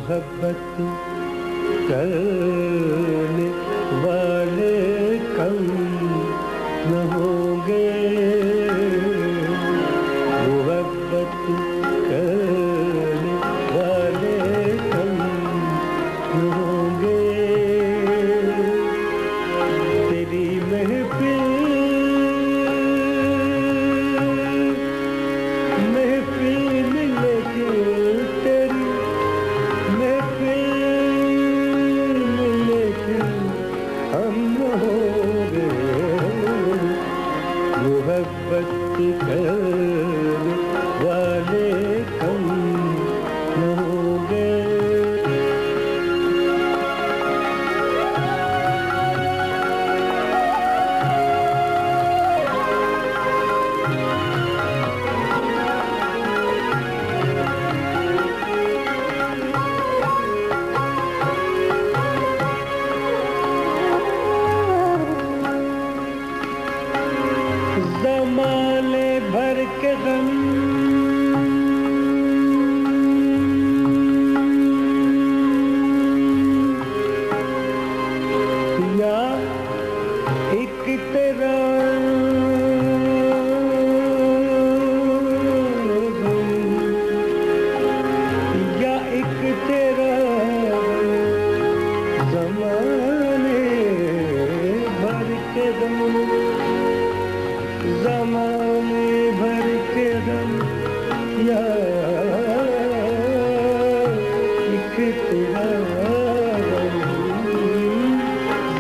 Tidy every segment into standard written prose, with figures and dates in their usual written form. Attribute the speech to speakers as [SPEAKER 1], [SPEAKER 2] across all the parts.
[SPEAKER 1] मोहब्बत करने वाले कम न होंगे, मोहब्बत करने वाले कम न होंगे। तेरी महफिल में लेके, तेरी महफिल में लेके हम होंगे, मोहब्बत करने वाले कम न होंगे। ज़माने भर के गम या एक तेरा गम, या एक तेरा ज़माने भर के गम, ज़माने भर के गम या एक तेरा गम,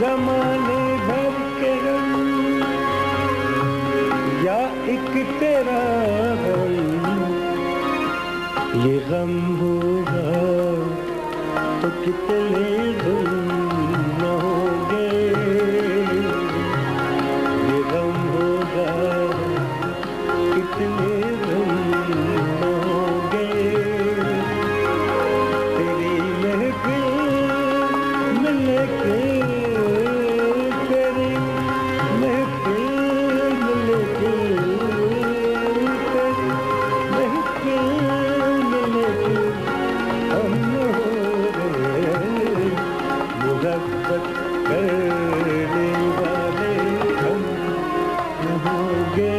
[SPEAKER 1] ज़माने भर के गम या एक तेरा गम। ये गम होगा तो कितने गम न होंगे, ये गम होगा कितने गम न होंगे। तेरी महफिल में लेके, तेरी महफिल में लेके, तेरी महफिल में लेके हम होंगे, मोहब्बत करने वाले हम होंगे।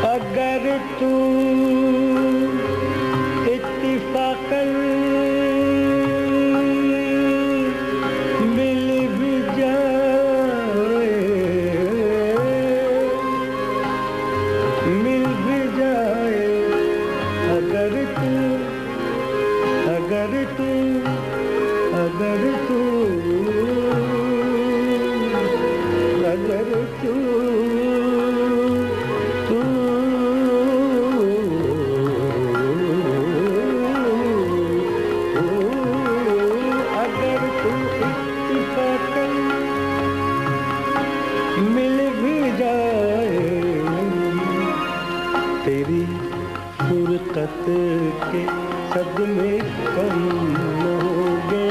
[SPEAKER 1] अगर तू इत्तिफाकन मिल भी जाए, मिल भी जाए, अगर तू, अगर तू, अगर तू, अगर तू, तू अगर तू इत्तिफाकन मिल भी जाए, तेरी फुरकत के सदमे कम न होंगे,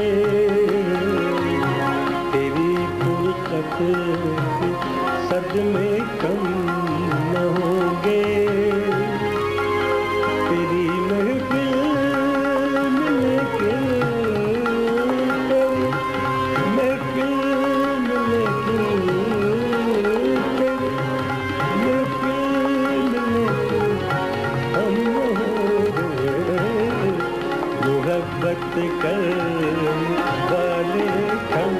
[SPEAKER 1] तेरी फुरकत के सदमे कम न होंगे। तेरी महफिल में लेके, तेरी महफिल में लेके, तेरी महफिल में लेके हम होंगे, मोहब्बत करने वाले कम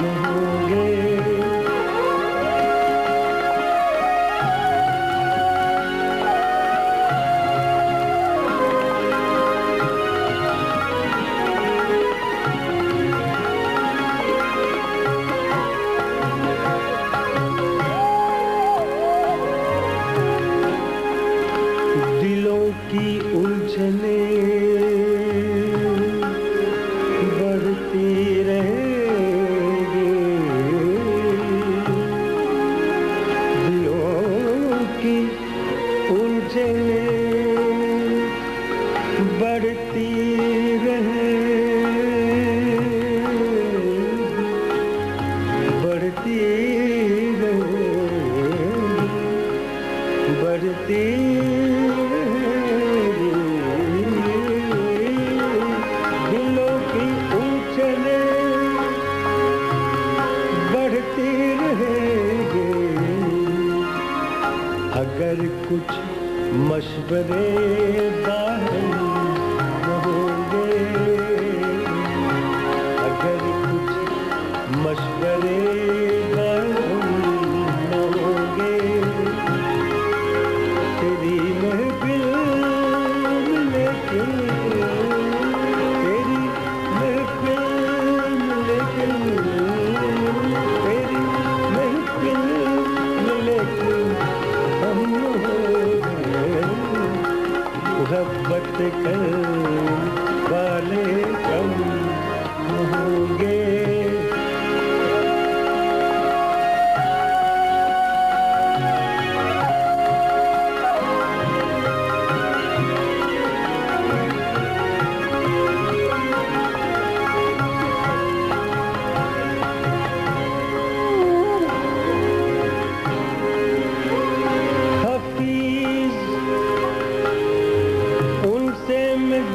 [SPEAKER 1] न होंगे। दिलों की उलझने बढ़ती रहेंगी, बढ़ती बढ़ती दिलों की उछले बढ़ती रहेगी अगर कुछ मशवरे बाहर न होंगे अगर कुछ मशवरे बाहर न होंगे तेरी महफिल लेके तेरी महफिल लेके तेरी महफिल लेके हम मोहब्बत कर वाले कम होंगे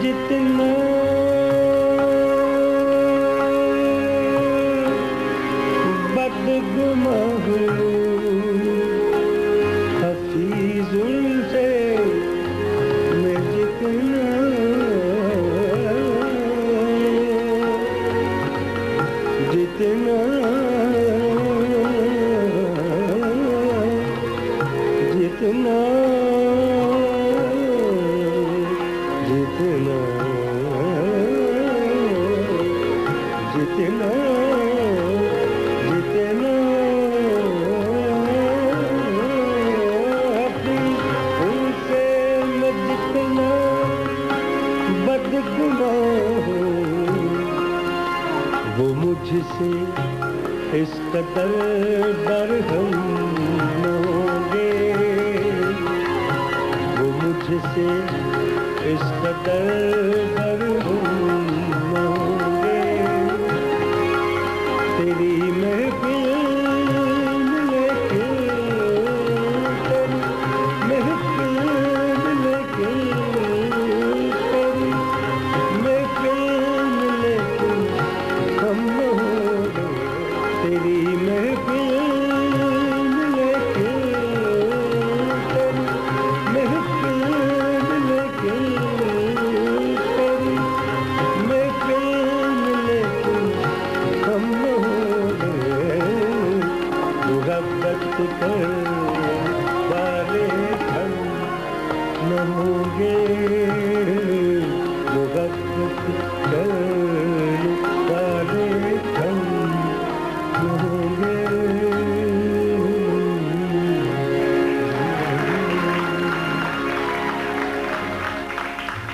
[SPEAKER 1] जितना बदगुमा हूँ हफीज उनसे मैं जितना जितना जितना जितना जितना जितना उनसे मैं जितना बदगुमाह हूँ वो मुझसे इस कदर बरहम न होंगे वो मुझसे इस कदर बरहम न होंगे तेरी महफिल लेके तेरी महफिल लेके तेरी महफिल लेके हम होंगे तेरी महफिल